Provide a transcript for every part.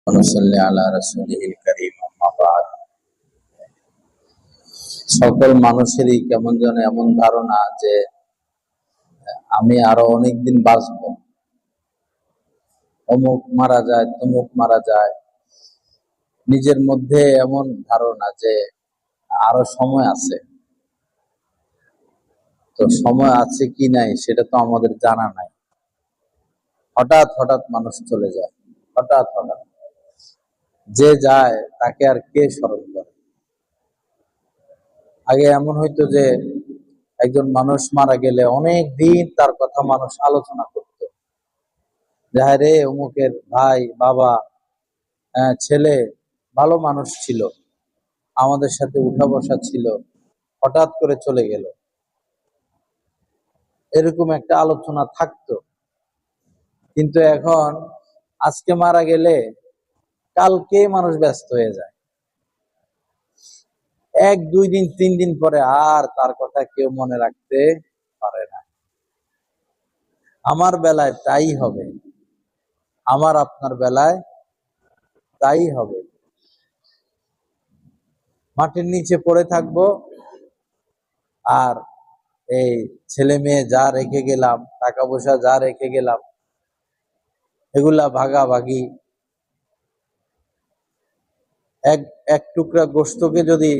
ونصلي على رسوله الكريم أما بعد। সকল মানুষেরই কেমন যেন এমন ধারণা যে আমি আরো অনেকদিন বাঁচবো, অমুক মারা যায় তমুক মারা যায়। নিজের মধ্যে এমন ধারণা যে আরো সময় আছে। তো সময় আছে কি নাই সেটা তো আমাদের জানা নাই। হঠাৎ হঠাৎ মানুষ চলে যায়, হঠাৎ হঠাৎ। যে যায় তাকে আর কে স্মরণ করে? আগে এমন হইতো যে একজন মানুষ মারা গেলে অনেক দিন তার কথা মানুষ আলোচনা করত, যে রে অমুকের ভাই, বাবা, ছেলে ভালো মানুষ ছিল, আমাদের সাথে উঠা বসা ছিল, হঠাৎ করে চলে গেল। এরকম একটা আলোচনা থাকতো। কিন্তু এখন আজকে মারা গেলে কালকে মানুষ ব্যস্ত হয়ে যায়। এক দুই দিন তিন দিন পরে আর তার কথা কেউ মনে রাখতে পারে না। আমার বেলায় তাই হবে, আমার আপনার বেলায় তাই হবে। মাটির নিচে পড়ে থাকবো, আর এই ছেলে মেয়ে যা রেখে গেলাম, টাকা পয়সা যা রেখে গেলাম, এগুলা ভাগাভাগি। এক এক টুকরা গোশতকে যদি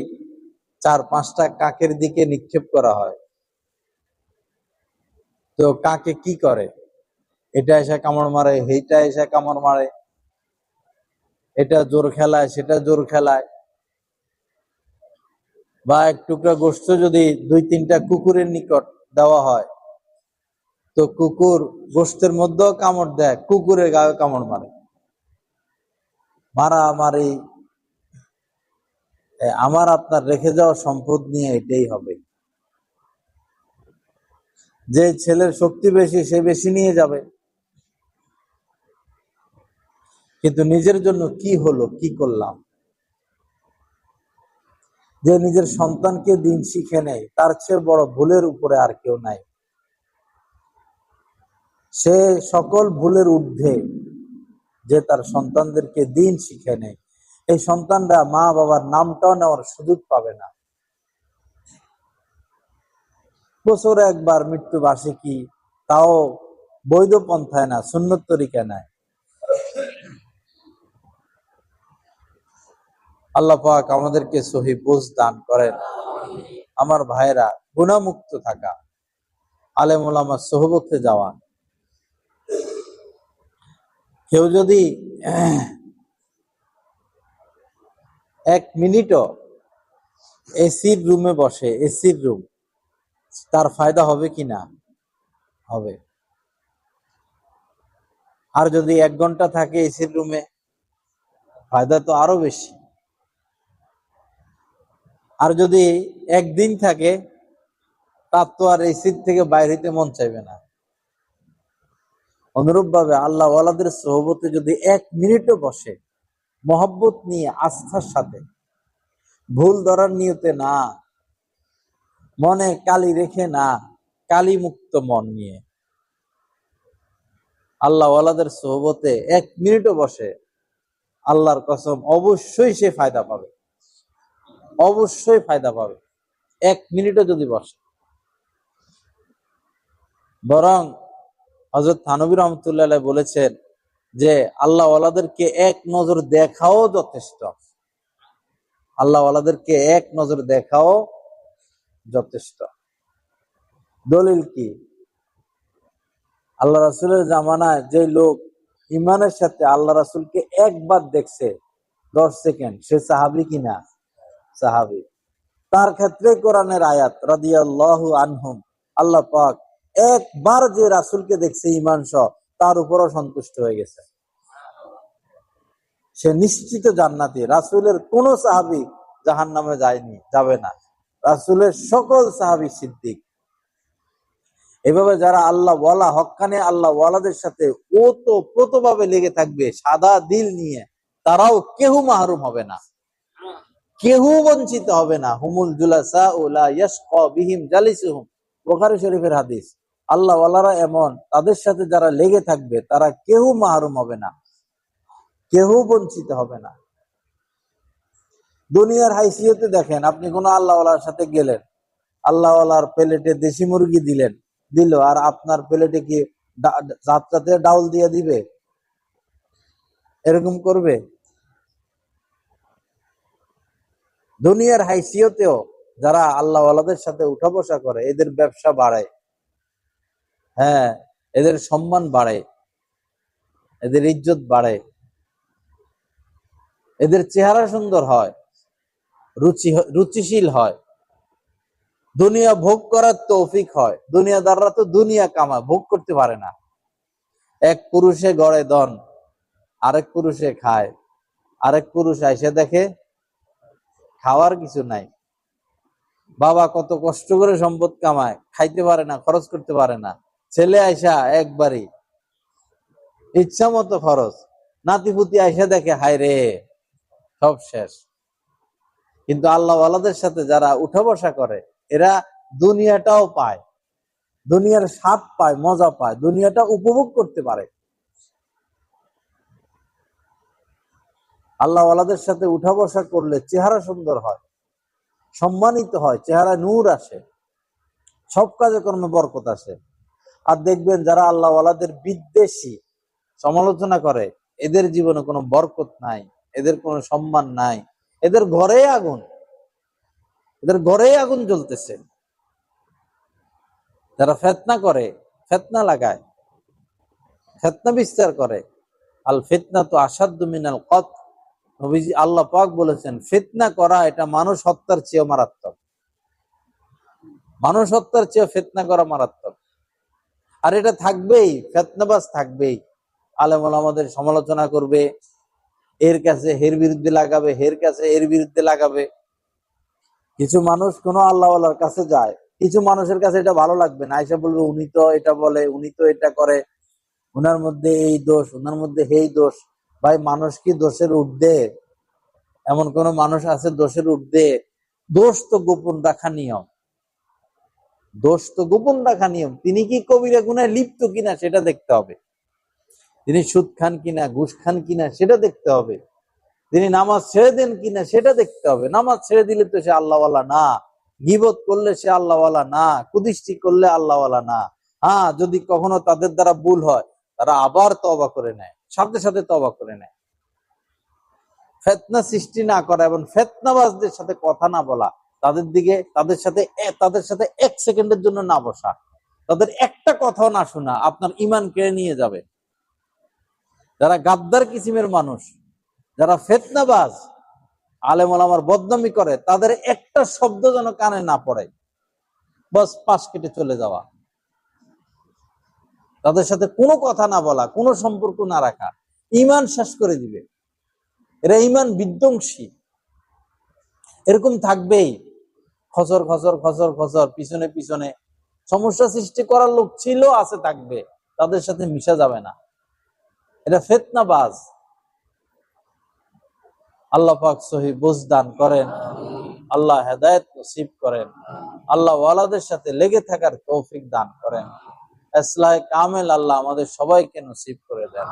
4-5টা কাকের দিকে নিক্ষেপ করা হয়, তো কাকে কি করে? এটা এসে কামড় মারে, সেইটা এসে কামড় মারে, এটা জোর খেলায়, সেটা জোর খেলায়। বা এক টুকরা গোশত যদি 2-3টা কুকুরের নিকট দেওয়া হয়, তো কুকুর গোশতের মধ্যেও কামড় দেয়, কুকুরের গায়ে কামড় মারে, মারামারি। আমার আপনার রেখে যাওয়া সম্পদ নিয়ে এটাই হবে। যে ছেলের শক্তি বেশি সে বেশি নিয়ে যাবে, কিন্তু নিজের জন্য কি হলো, কি করলাম? যে নিজের সন্তানকে দিন শিখে নেয়, তার চেয়ে বড় ভুলের উপরে আর কেউ নাই। সে সকল ভুলের ঊর্ধ্বে যে তার সন্তানদেরকে দিন শিখে নেয়। এই সন্তানরা মা বাবার নামটাও নেওয়ার সুযোগ পাবে না। বছরে একবার মৃত্যুবার্ষিকী, তাও বৈধ পন্থায় না, সুন্নত তরিকা নাই। আল্লাহ পাক আমাদেরকে সহি বুঝ দান করেন। আমার ভাইরা, গুনাহমুক্ত থাকা, আলেম ওলামার সোহবতে যাওয়া। কেউ যদি 1 মিনিটও এসির রুমে বসে, এসির রুম, তার ফায়দা হবে কি না? হবে। আর যদি 1 ঘন্টা থাকে এসির রুমে, ফায়দা তো আরো বেশি। আর যদি একদিন থাকে, তার তো আর এসির থেকে বাইরে হইতে মন চাইবে না। অনুরূপ ভাবে আল্লাহ ওয়ালাদের সোহবতে যদি 1 মিনিটও বসে, মহব্বত নিয়ে, আস্থার সাথে, ভুল ধরার নিয়তে না, মনে কালি রেখে না, কালি মুক্ত মন নিয়ে আল্লাহ ওয়ালাদের সোহবতে 1 মিনিটও বসে, আল্লাহর কসম অবশ্যই সে ফায়দা পাবে, অবশ্যই ফায়দা পাবে। 1 মিনিটও যদি বসে। বরং হযরত থানবী রাহমাতুল্লাহ আলাইহি বলেছেন যে আল্লাহ ওয়ালাদেরকে 1 নজর দেখাও যথেষ্ট। আল্লাহ ওয়ালাদেরকে 1 নজর দেখাও যথেষ্ট। দলিল কি? আল্লাহ রাসূলের জামানায় যে লোক ঈমানের সাথে আল্লাহ রাসূলকে একবার দেখছে 10 সেকেন্ড, সে সাহাবী কিনা? সাহাবী। তার ক্ষেত্রে কোরআনের আয়াত রাদিয়াল্লাহু আনহুম, আল্লাহ পাক একবার যে রাসূলকে দেখছে ঈমান সহ, তার উপরও সন্তুষ্ট হয়ে গেছে। সে নিশ্চিত জান্নাতি। রাসূলের কোন সাহাবী জাহান্নামে যায়নি, যাবে না। রাসূলের সকল সাহাবী সিদ্দিক। এভাবে যারা আল্লাহ ওয়ালা, হক্কানে আল্লাহ ওয়ালাদের সাথে ওতপ্রোতভাবে লেগে থাকবে সাদা দিল নিয়ে, তারাও কেউ মাহরুম হবে না, কেউ বঞ্চিত হবে না। হুমুল জুলাসা লা ইয়াশকা বিহিম জালিসুহুম, বুখারী শরীফের হাদিস। আল্লাহ ওয়ালারা এমন, তাদের সাথে যারা লেগে থাকবে তারা কেউ মাহরুম হবে না, কেউ বঞ্চিত হবে না। দুনিয়ার হাইসিয়তে দেখেন, আপনি কোনো আল্লাহওয়ালার সাথে গেলেন, আল্লাহওয়ালার প্লেটে দেশি মুরগি দিল, আর আপনার প্লেটে কি যাত্রাতে ডাউল দিয়ে দিবে? এরকম করবে? দুনিয়ার হাইসিয়তেও যারা আল্লাহওয়ালাদের সাথে উঠা বসা করে, এদের ব্যবসা বাড়ে, হ্যাঁ, এদের সম্মান বাড়ে, এদের ইজ্জত বাড়ে, এদের চেহারা সুন্দর হয়, রুচিশীল হয়, দুনিয়া ভোগ করার তৌফিক হয়। দুনিয়াদাররা তো দুনিয়া কামায়, ভোগ করতে পারে না। এক পুরুষে গড়ে ধন, আরেক পুরুষে খায়, আরেক পুরুষ আইসে দেখে খাওয়ার কিছু নাই। বাবা কত কষ্ট করে সম্পদ কামায়, খাইতে পারে না, খরচ করতে পারে না। ছেলে আইসা একবারই ইচ্ছা মতো খরচ, নাতিপুতি আইসা দেখে হায় রে, সব শেষ। কিন্তু আল্লাহওয়ালাদের সাথে যারা উঠা বসা করে, এরা দুনিয়াটাও পায়, দুনিয়ার স্বাদ পায়, মজা পায়, দুনিয়াটা উপভোগ করতে পারে। আল্লাহওয়ালাদের সাথে উঠা বসা করলে চেহারা সুন্দর হয়, সম্মানিত হয়, চেহারা নূর আসে, সব কাজে কর্মে বরকত আসে। আর দেখবেন যারা আল্লাহওয়ালাদের বিদ্বেষী, সমালোচনা করে, এদের জীবনে কোনো বরকত নাই, এদের কোনো সম্মান নাই, এদের ঘরে আগুন, এদের ঘরে আগুন জ্বলতেছে। যারা ফিতনা করে, ফিতনা লাগায়, ফিতনা বিস্তার করে, আল ফিতনা তো আসাদ্দু মিনাল কতল, নবীজি আল্লাহ পাক বলেছেন, ফিতনা করা এটা মানুষ হত্যার চেয়ে মারাত্মক, মানুষ হত্যার চেয়ে ফিতনা করা মারাত্মক। আর এটা থাকবেই, ফিতনাবাজ থাকবেই। আলেম ওলামাদের সমালোচনা করবে, এর কাছে এর বিরুদ্ধে লাগাবে, এর কাছে এর বিরুদ্ধে লাগাবে। কিছু মানুষ কোনো আল্লাহওয়ালার কাছে যায়, কিছু মানুষের কাছে এটা ভালো লাগবে না, আয়েশা বলবে উনি তো এটা বলে, উনি তো এটা করে, উনার মধ্যে এই দোষ, উনার মধ্যে এই দোষ। ভাই, মানুষ কি দোষের ঊর্ধ্বে? এমন কোন মানুষ আছে দোষের ঊর্ধ্বে? দোষ তো গোপন রাখা নিয়ম, দোষ তো গোপন রাখা নিয়ম। তিনি কি কবিরা গুনায় লিপ্ত কিনা সেটা দেখতে হবে, তিনি সুদ খান কিনা, ঘুষ খান কিনা সেটা দেখতে হবে, তিনি নামাজ ছেড়ে দেন কিনা সেটা দেখতে হবে। নামাজ ছেড়ে দিলে তো সে আল্লাহওয়ালা না, গীবত করলে সে আল্লাহওয়ালা না, কুদৃষ্টি করলে আল্লাহওয়ালা না। হ্যাঁ, যদি কখনো তাদের দ্বারা ভুল হয়, তারা আবার তওবা করে নেয়, সাথে সাথে তওবা করে নেয়। ফিতনা সৃষ্টি না করা এবং ফিতনাবাজদের সাথে কথা না বলা, তাদের সাথে এক সেকেন্ডের জন্য না বসা, তাদের একটা কথাও না শোনা আপনার ঈমান কেড়ে নিয়ে যাবে। যারা গাদ্দার কিসিমের মানুষ, যারা ফিতনাবাজ, আলেম ওলামার বদনামি করে, তাদের একটা শব্দ যেন কানে না পড়ে, বাস পাশ কেটে চলে যাওয়া, তাদের সাথে কোনো কথা না বলা, কোনো সম্পর্ক না রাখা, ঈমান শেষ করে দিবে। এরা ঈমান বিধ্বংসী। এরকম থাকবেই, খসর খসর খসর খসর, পিছনে পিছনে সমস্যা সৃষ্টি করার লোক ছিল, আছে, থাকবে, তাদের সাথে মিশা যাবে না। এটা ফিতনাবাজ। আল্লাহ পাক সহিহ বুঝ দান করেন, আল্লাহ হেদায়েত নসিব করেন, আল্লাহ ওয়ালাদের সাথে লেগে থাকার তৌফিক দান করেন। ইসলাহে কামেল আল্লাহ আমাদের সবাইকে নসিব করে দেন।